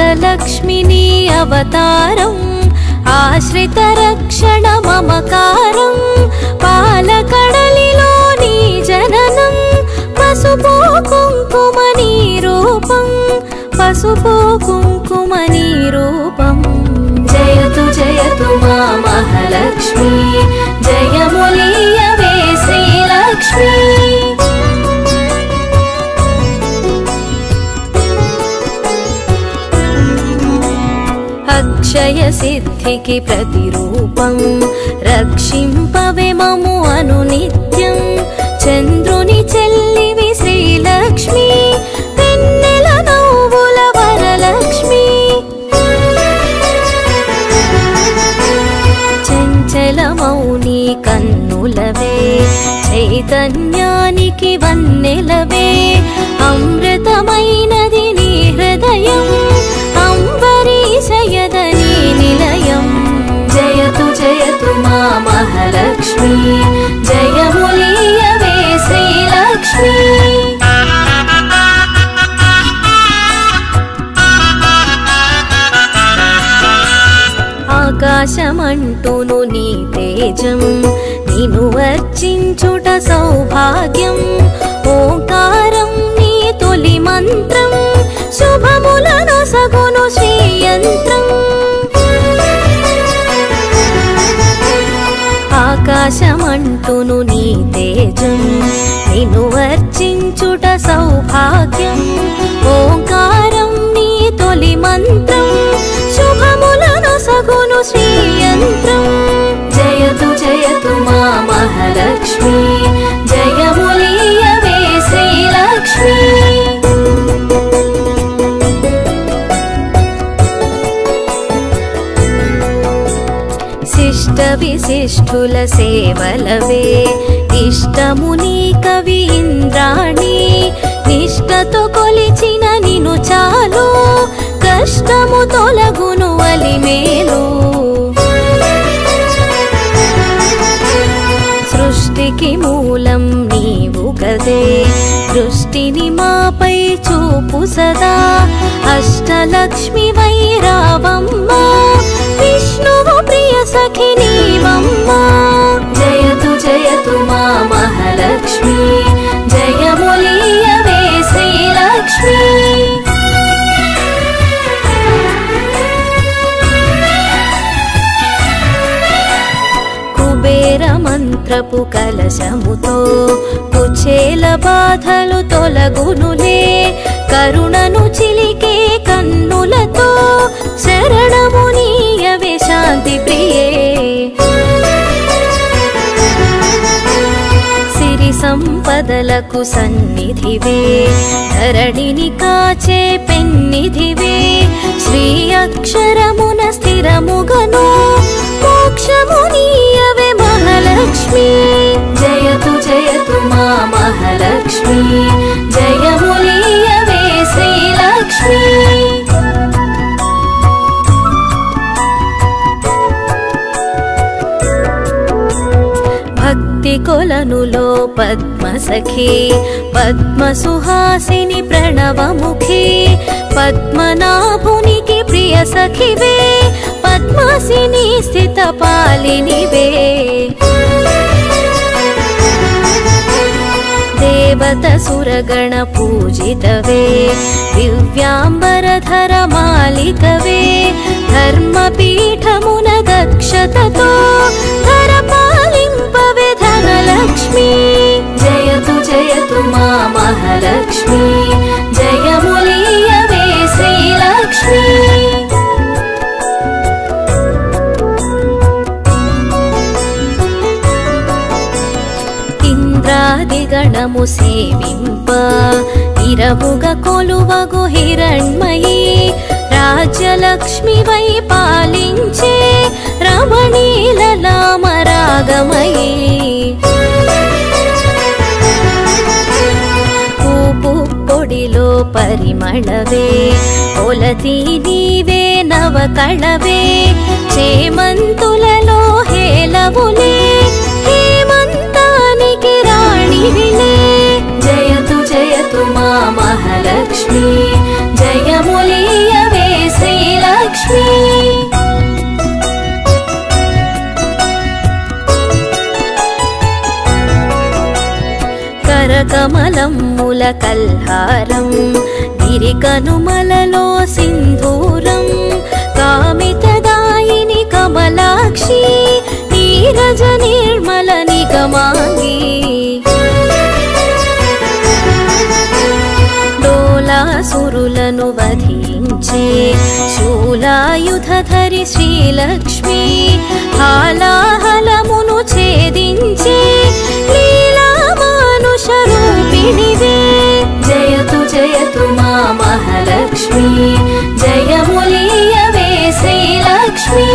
అష్టలక్ష్మిని అవతారం ఆశ్రిత రక్షణ మమకారం పాలకడలిలో నీ జననం పసుపు కుంకుమని రూపం పసుపు కుంకుమని రూపం జయతు జయతు మా మహాలక్ష్మి జయములీయవే శ్రీలక్ష్మి అక్షయ సిద్ధికి ప్రతిరూపం రక్షింపవే మము అనునిత్యం చంద్రుని చెల్లివి శ్రీలక్ష్మి వెన్నెల నవ్వుల వరలక్ష్మి చంచలమౌని కన్నులవే చైతన్యానికి వన్నెలవే అమృతమైనది నీ హృదయం అంబరీషయదని నిలయం జయతు జయతు మా మహాలక్ష్మి జయములీయవే శ్రీలక్ష్మి ఆకాశమంటూను నీ తేజం నిన్ను వర్చించుట సౌభాగ్యం ఓంకారం నీ తొలి మంత్రం శుభములను సగును శ్రీయంత్రం ఆకాశమంటూను నీ తేజం నిన్ను వర్చించుట సౌభాగ్యం ఓంకారం నీ తొలి మంత్రం శుభములను సగును శ్రీయంత్రం జయతు జయతు మా మహాలక్ష్మి జయములీయవే శ్రీలక్ష్మి శిష్ట విశిష్ఠుల సేవలవే ఇష్టముని కవి ఇంద్రాణి నిష్టతో కొలిచిన నిను చాలు కష్టము తొలగును అలిమేలు సృష్టికి మూలం నీవు కదే దృష్టిని మాపై చూపు సదా అష్టలక్ష్మి వైరావమ్మ విష్ణువు ప్రియ సఖి నీవమ్మ జయతు జయతు మా మహాలక్ష్మి జయములీయవే శ్రీలక్ష్మి కుబేర మంత్రపు కలశముతో కుచేల బాధలు తొలగునులే కరుణను చిలికే కన్నులతో శరణము నీయవే శాంతి ప్రియే సిరి సంపదలకు సన్నిధివే ధరణిని కాచే పెన్నిధివే శ్రీ అక్షరమున స్థిరముగను మోక్షము నీయవే మహాలక్ష్మి జయతు జయతు మా మహాలక్ష్మి జయములీయవే శ్రీలక్ష్మి భక్తి కొలనులో పద్మసఖి పద్మసుహాసిని ప్రణవముఖి పద్మనాభునికి ప్రియ సఖివే పద్మాసిని స్థిత పాలినివే దేవత సురగణ పూజితవే దివ్యాంబరధర మాలికవే ధర్మపీఠమున దక్షతతో ధర పాలింపవే ధనలక్ష్మి జయతు జయతు మా మహాలక్ష్మి జయములీయవే శ్రీలక్ష్మి ఇంద్రాదిగణము సేవింప ఇరవుగా కొలువగు హిరణ్మయీ రాజ్యలక్ష్మి వై పాలించే రమణీలలామరాగమయీ పూపు పొడిలో పరిమళవే పొలతి నీవే నవకళవే చేమంతులలో హేలవులే హేమంతానికి రాణివిలే జయతు జయతు మా మహాలక్ష్మి జయములీయవే కమలమ్ముల కల్హారం గిరికనుమలలో సింధూరం కామితదాయిని కమలాక్షి నీరజ నిర్మల నిగమాంగి డోలాసురులను వధించే శూలాయుధధరి శ్రీలక్ష్మి హాలాహలమును ఛేదించే లీలా మానుష రూపిణివే జయతు జయతు మా మహాలక్ష్మి జయములీయవే శ్రీలక్ష్మి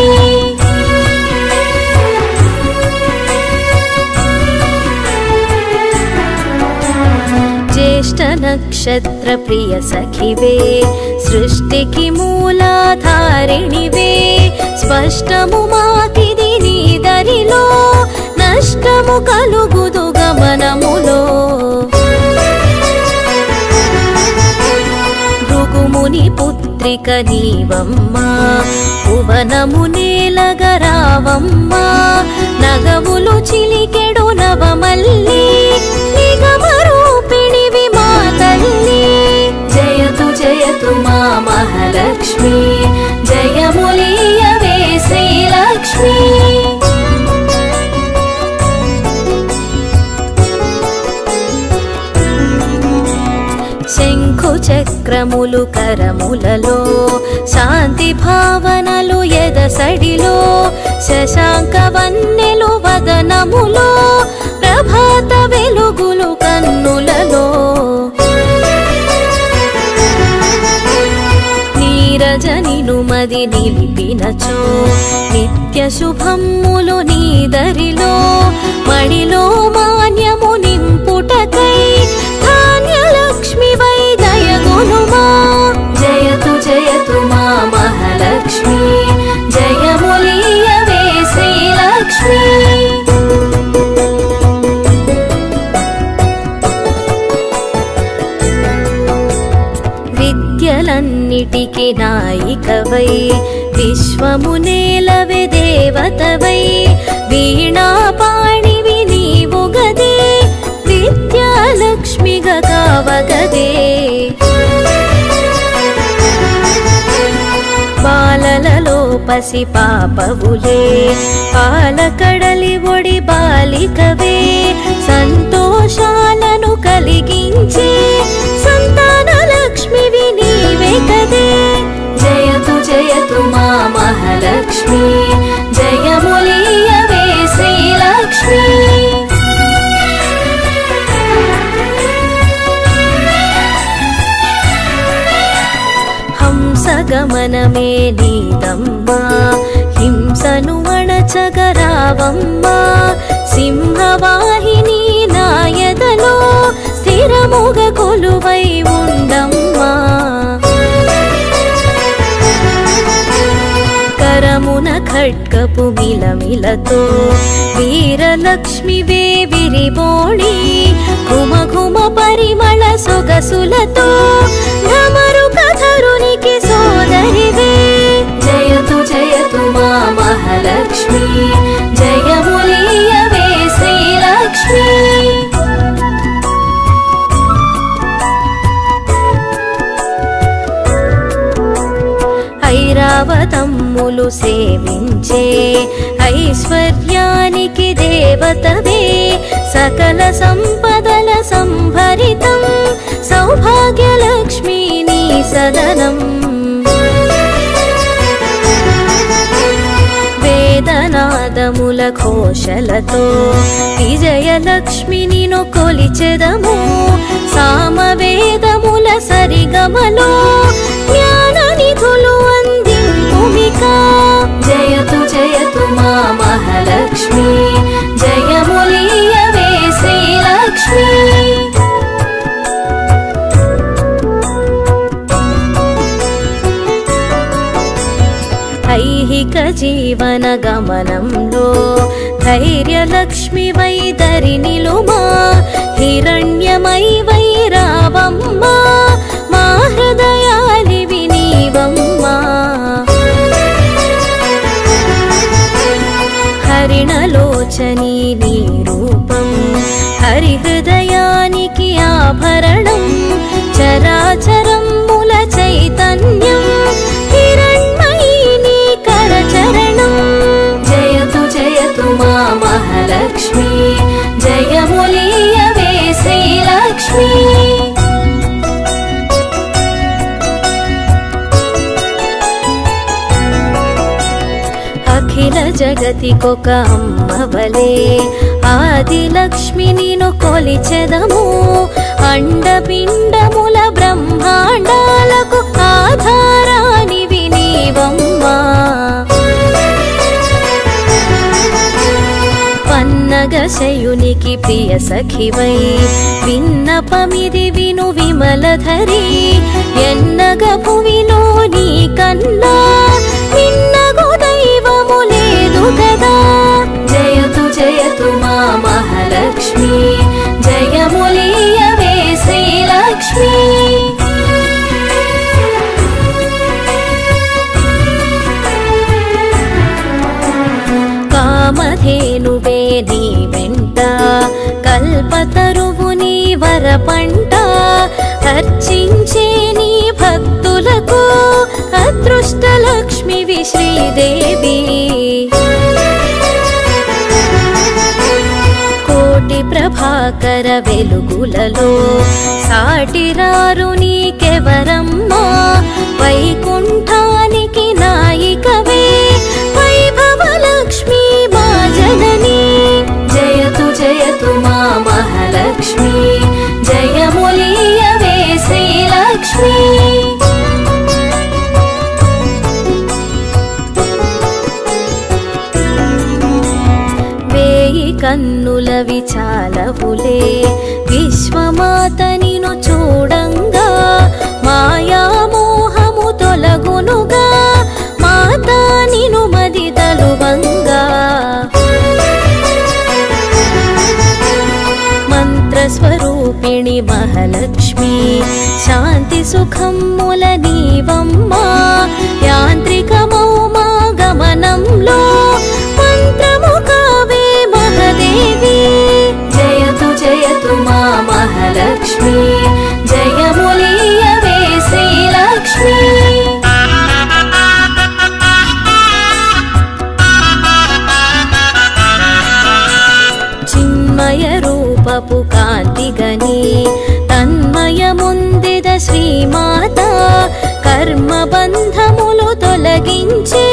జ్యేష్ఠ నక్షత్ర ప్రియ సఖివే సృష్టికి మూలాధారిణివే స్పష్టము మాకిది నీ దరిలో నష్టము కలుగుదు గమనములో భృగుముని పుత్రిక నీవమ్మా భువనము నేలగరావమ్మా నగములు చిలికెడు నవమల్లి నిగమరూపిణివి మా తల్లి జయతు జయతు మా మహాలక్ష్మి జయములీయవే శ్రీలక్ష్మి శంఖు చక్రములు కరములలో శాంతి భావనలు ఎదసడిలో శశాంక వన్నెలు వదనములో ప్రభాత వెలుగులు కన్నులలో నీరజనిను మది నిలిపినచో నిత్య శుభమ్ములు నీదరిలో మడిలో మాన్యము నింపుటకై ధాన్యలక్ష్మి వై దయగునుమా జయతు జయతు మా మహాలక్ష్మి జయములీయవే శ్రీలక్ష్మి విద్యలన్నిటికి నాయికవై విశ్వము నేలవే దేవతవై వీణాపాణివి నీవు గదే విద్యాలక్ష్మిగా కావగదే బాలలలో పసి పాపవులే పాలకడలి ఒడి బాలికవే సంతోషాలను కలిగించే సంతాన లక్ష్మివి నీవే కదే జయతు జయతు మా మహాలక్ష్మి జయములీయవే శ్రీలక్ష్మి హంసగమనమే నీదమ్మా హింసను అణచగరావమ్మా సింహవాహిని నాయదలో స్థిరముగ కొలువై ఉండమ్మా కరమున ఖడ్గపు మిలమిలతో వీరలక్ష్మివే విరిబోణి ఘుమ ఘుమ పరిమళ సొగసులతో ఢమరు కథరునికి సోదరివే జయతు జయతు మా మహాలక్ష్మి జయములీయవే శ్రీలక్ష్మి ఐరావతమ్ములు సేవించే ఐశ్వర్యానికి దేవతవే సకల సంపదల సంభరితం సౌభాగ్యలక్ష్మి నీ సదనం వేదనాదముల ఘోషలతో విజయలక్ష్మిని కొలిచెదము సామవేదముల సరిగమలో జ్ఞాన నిధులు అందింపుమికా జయతు జయతు మా మహాలక్ష్మి జయములీయవే శ్రీలక్ష్మి ఐహిక జీవన గమనంలో ధైర్యలక్ష్మి వై దరినిలుమా హిరణ్యమై వై రావమ్మా మా హృదయాలివి నీవమ్మా హరిణలోచని నీ రూపం హరి హృదయానికి జగతికొక అమ్మవలే ఆదిలక్ష్మి నిను కొలిచెదము అండపిండముల బ్రహ్మాండాలకు ఆధారానివి నీవమ్మా పన్నగశయునికి ప్రియ సఖివై విన్నపమిది విను విమలధరి ఎన్నగ భువిలో నీ కన్నా నిన్నగు దైవము లేదు కదా జయతు జయతు మా మహాలక్ష్మి జయములీయవే శ్రీలక్ష్మి కామధేనువే నీ వెంట కల్పతరువు నీ వరపంట అర్చించే నీ భక్తులకు అదృష్టలక్ష్మివి శ్రీదేవి కోటి ప్రభాకర వెలుగులలో సాటిరారు నీకెవరమ్మా వైకుంఠానికి నాయికవే వైభవలక్ష్మి మా జనని జయతు జయతు మా మహాలక్ష్మి జయములీయవే శ్రీలక్ష్మి వేయి కన్నుల విచాలవులే విశ్వమాత నిను చూడంగా మాయామోహము తొలగునుగా మాతా నిను మది తలువంగా మంత్రస్వరూపిణి మహాలక్ష్మి శాంతి సుఖముల నీవమ్మా యాంత్రికమౌ మా గమనంలో మంత్రము కావే మహదేవి జయతు జయతు మా మహాలక్ష్మి జయములీయవే శ్రీలక్ష్మి చిన్మయ రూపపు కాంతిగని తన్మయముందెద శ్రీమాత కర్మబంధములు తొలగించే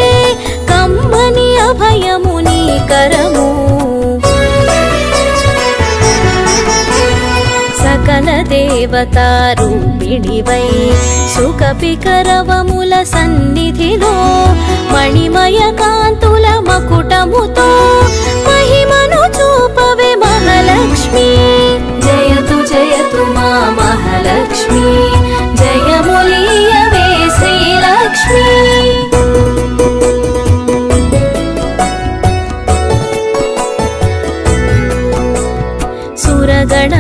కమ్మని అభయము నీ కరము సకల దేవతా రూపిణివై సుఖపికరవముల సన్నిధిలో మణిమయ కాంతుల మకుటముతో మహిమను చూపవే మహాలక్ష్మి జయతు జయతు మా మహాలక్ష్మి జయములీయవే శ్రీలక్ష్మి సురగణ